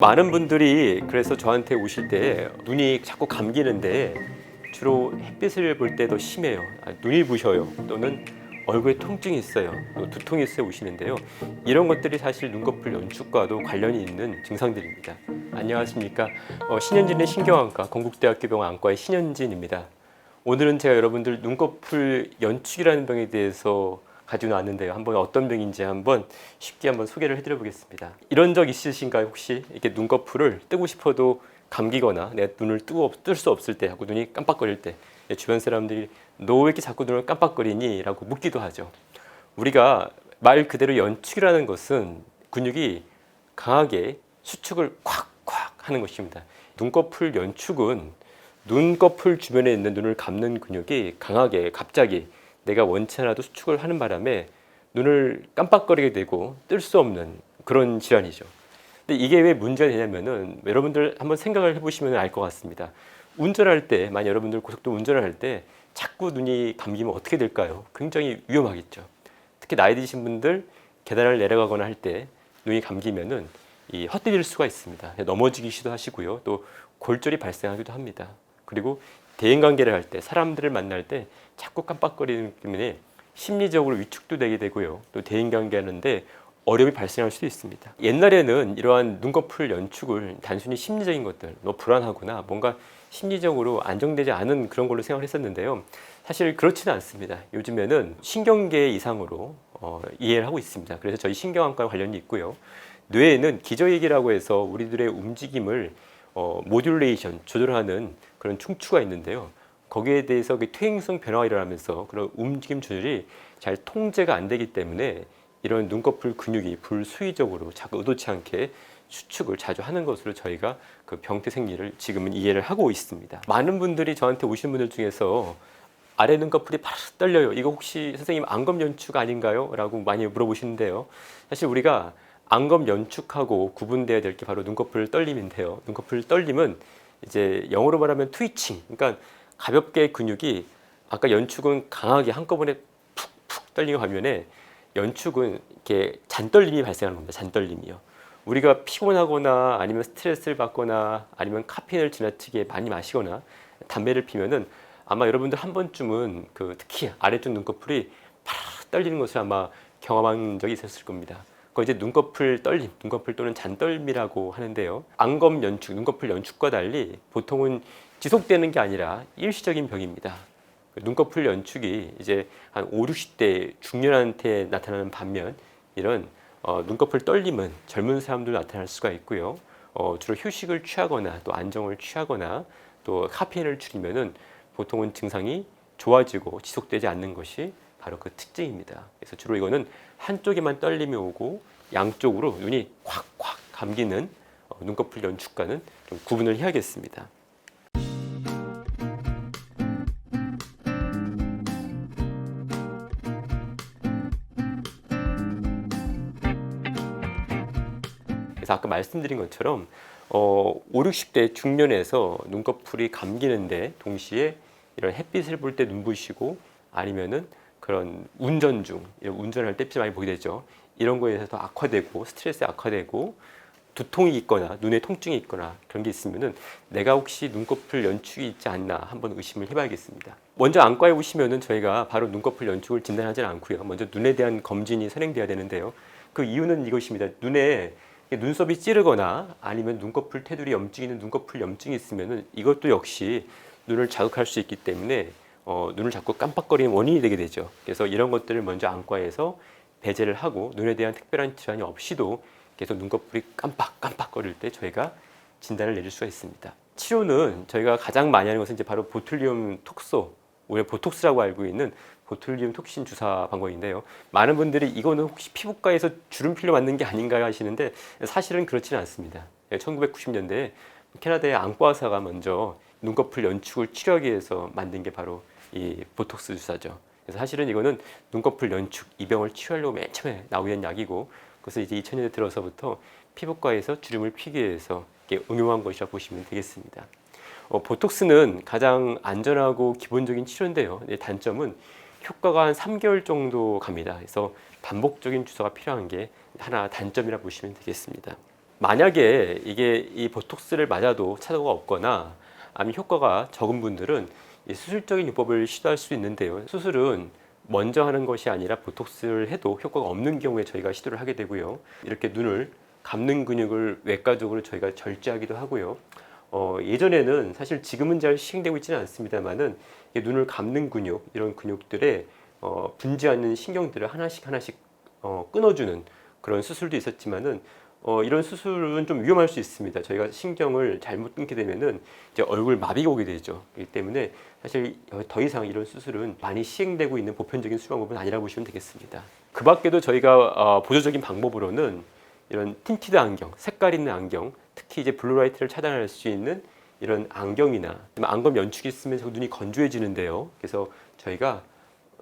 많은 분들이 그래서 저한테 오실 때 눈이 자꾸 감기는데 주로 햇빛을 볼 때 더 심해요. 눈이 부셔요. 또는 얼굴에 통증이 있어요. 또 두통이 있어요 오시는데요. 이런 것들이 사실 눈꺼풀 연축과도 관련이 있는 증상들입니다. 안녕하십니까. 신현진의 신경안과 건국대학교 병원 안과의 신현진입니다. 오늘은 제가 여러분들 눈꺼풀 연축이라는 병에 대해서 가지고 나왔는데요. 한번 어떤 병인지 한번 쉽게 한번 소개를 해드려 보겠습니다. 이런 적 있으신가요? 혹시 이렇게 눈꺼풀을 뜨고 싶어도 감기거나 내 눈을 뜰 수 없을 때 하고 눈이 깜빡거릴 때 주변 사람들이 너 왜 이렇게 자꾸 눈을 깜빡거리니? 라고 묻기도 하죠. 우리가 말 그대로 연축이라는 것은 근육이 강하게 수축을 콱콱 하는 것입니다. 눈꺼풀 연축은 눈꺼풀 주변에 있는 눈을 감는 근육이 강하게 갑자기 내가 원치 않아도 수축을 하는 바람에 눈을 깜빡거리게 되고 뜰 수 없는 그런 질환이죠. 근데 이게 왜 문제가 되냐면은 여러분들 한번 생각을 해보시면 알 것 같습니다. 운전할 때, 만약 여러분들 고속도로 운전을 할 때 자꾸 눈이 감기면 어떻게 될까요? 굉장히 위험하겠죠. 특히 나이 드신 분들 계단을 내려가거나 할 때 눈이 감기면은 헛디딜 수가 있습니다. 넘어지기 시도하시고요. 또 골절이 발생하기도 합니다. 그리고 대인관계를 할 때, 사람들을 만날 때 자꾸 깜빡거리는 때문에 심리적으로 위축도 되게 되고요. 또 대인관계하는데 어려움이 발생할 수도 있습니다. 옛날에는 이러한 눈꺼풀 연축을 단순히 심리적인 것들, 불안하거나 뭔가 심리적으로 안정되지 않은 그런 걸로 생각을 했었는데요. 사실 그렇지는 않습니다. 요즘에는 신경계 이상으로 이해를 하고 있습니다. 그래서 저희 신경안과 관련이 있고요. 뇌에는 기저핵이라고 해서 우리들의 움직임을 모듈레이션, 조절하는 그런 층추가 있는데요. 거기에 대해서 퇴행성 변화가 일어나면서 그런 움직임 조절이 잘 통제가 안 되기 때문에 이런 눈꺼풀 근육이 불수의적으로 자꾸 의도치 않게 수축을 자주 하는 것으로 저희가 그 병태 생리를 지금은 이해를 하고 있습니다. 많은 분들이 저한테 오신 분들 중에서 아래 눈꺼풀이 바르르 떨려요. 이거 혹시 선생님 안검 연축 아닌가요? 라고 많이 물어보시는데요. 사실 우리가 안검 연축하고 구분돼야 될 게 바로 눈꺼풀 떨림인데요. 눈꺼풀 떨림은 이제 영어로 말하면 트위칭, 그러니까 가볍게 근육이, 아까 연축은 강하게 한꺼번에 푹푹 떨리는 반면에 연축은 이렇게 잔떨림이 발생하는 겁니다. 잔떨림이요. 우리가 피곤하거나 아니면 스트레스를 받거나 아니면 카페인을 지나치게 많이 마시거나 담배를 피면은 아마 여러분들 한 번쯤은 특히 아래쪽 눈꺼풀이 파르르 떨리는 것을 아마 경험한 적이 있었을 겁니다. 그거 이제 눈꺼풀 떨림, 눈꺼풀 또는 잔떨림이라고 하는데요. 안검 연축, 눈꺼풀 연축과 달리 보통은 지속되는 게 아니라 일시적인 병입니다. 눈꺼풀 연축이 이제 한 5, 60대 중년한테 나타나는 반면 이런 눈꺼풀 떨림은 젊은 사람들 나타날 수가 있고요. 주로 휴식을 취하거나 또 안정을 취하거나 또 카페인을 줄이면은 보통은 증상이 좋아지고 지속되지 않는 것이 바로 그 특징입니다. 그래서 주로 이거는 한쪽에만 떨림이 오고 양쪽으로 눈이 콱콱 감기는 눈꺼풀 연축과는 좀 구분을 해야겠습니다. 그래서 아까 말씀드린 것처럼 5, 60대 중년에서 눈꺼풀이 감기는데 동시에 이런 햇빛을 볼 때 눈부시고 아니면은 그런 운전 중, 이런 운전할 때 햇빛을 많이 보게 되죠. 이런 거에 대해서 악화되고 스트레스 악화되고 두통이 있거나 눈에 통증이 있거나 그런 게 있으면은 내가 혹시 눈꺼풀 연축이 있지 않나 한번 의심을 해봐야겠습니다. 먼저 안과에 오시면은 저희가 바로 눈꺼풀 연축을 진단하지는 않고요. 먼저 눈에 대한 검진이 선행돼야 되는데요. 그 이유는 이것입니다. 눈에 눈썹이 찌르거나 아니면 눈꺼풀 테두리 염증이 있는 눈꺼풀 염증이 있으면은 이것도 역시 눈을 자극할 수 있기 때문에 눈을 자꾸 깜빡거리는 원인이 되게 되죠. 그래서 이런 것들을 먼저 안과에서 배제를 하고 눈에 대한 특별한 질환이 없이도 계속 눈꺼풀이 깜빡깜빡거릴 때 저희가 진단을 내릴 수가 있습니다. 치료는 저희가 가장 많이 하는 것은 이제 바로 보툴리움 톡소, 우리가 보톡스라고 알고 있는 보툴리움 톡신 주사 방법인데요. 많은 분들이 이거는 혹시 피부과에서 주름필로 맞는 게 아닌가 하시는데 사실은 그렇지는 않습니다. 1990년대에 캐나다의 안과 의사가 먼저 눈꺼풀 연축을 치료하기 위해서 만든 게 바로 이 보톡스 주사죠. 그래서 사실은 이거는 눈꺼풀 연축, 이 병을 치료하려고 맨 처음에 나오는 약이고, 그래서 이제 2000년대 들어서부터 피부과에서 주름을 피기 위해서 응용한 것이라고 보시면 되겠습니다. 보톡스는 가장 안전하고 기본적인 치료인데요. 단점은 효과가 한 3개월 정도 갑니다. 그래서 반복적인 주사가 필요한 게 하나 단점이라 보시면 되겠습니다. 만약에 이게 이 보톡스를 맞아도 차도가 없거나 아니면 효과가 적은 분들은 이 수술적인 요법을 시도할 수 있는데요. 수술은 먼저 하는 것이 아니라 보톡스를 해도 효과가 없는 경우에 저희가 시도를 하게 되고요. 이렇게 눈을 감는 근육을 외과적으로 저희가 절제하기도 하고요. 예전에는 사실 지금은 잘 시행되고 있지는 않습니다만은 눈을 감는 근육, 이런 근육들의 분지하는 신경들을 하나씩 끊어주는 그런 수술도 있었지만은 이런 수술은 좀 위험할 수 있습니다. 저희가 신경을 잘못 끊게 되면은 이제 얼굴 마비가 오게 되죠. 그렇기 때문에 사실 더 이상 이런 수술은 많이 시행되고 있는 보편적인 수술 방법은 아니라고 보시면 되겠습니다. 그 밖에도 저희가 보조적인 방법으로는 이런 틴티드 안경, 색깔 있는 안경, 특히 이제 블루라이트를 차단할 수 있는 이런 안경이나 안검 연축이 있으면 눈이 건조해지는데요. 그래서 저희가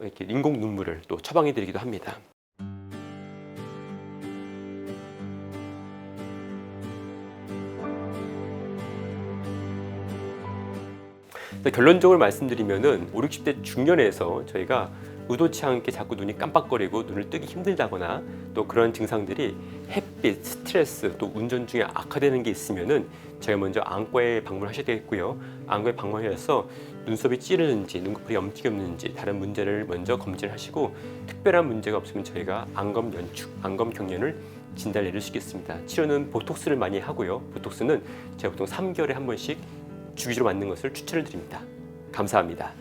이렇게 인공 눈물을 또 처방해 드리기도 합니다. 결론적으로 말씀드리면은 5, 60대 중년에서 저희가 의도치 않게 자꾸 눈이 깜빡거리고 눈을 뜨기 힘들다거나 또 그런 증상들이 햇빛, 스트레스, 또 운전 중에 악화되는 게 있으면은 제가 먼저 안과에 방문하셔야 되겠고요. 안과에 방문하셔서 눈썹이 찌르는지, 눈꺼풀이 염증이 없는지 다른 문제를 먼저 검진을 하시고 특별한 문제가 없으면 저희가 안검 연축, 안검 경련을 진단을 내릴 수 있겠습니다. 치료는 보톡스를 많이 하고요. 보톡스는 제가 보통 3개월에 한 번씩 주기적으로 맞는 것을 추천을 드립니다. 감사합니다.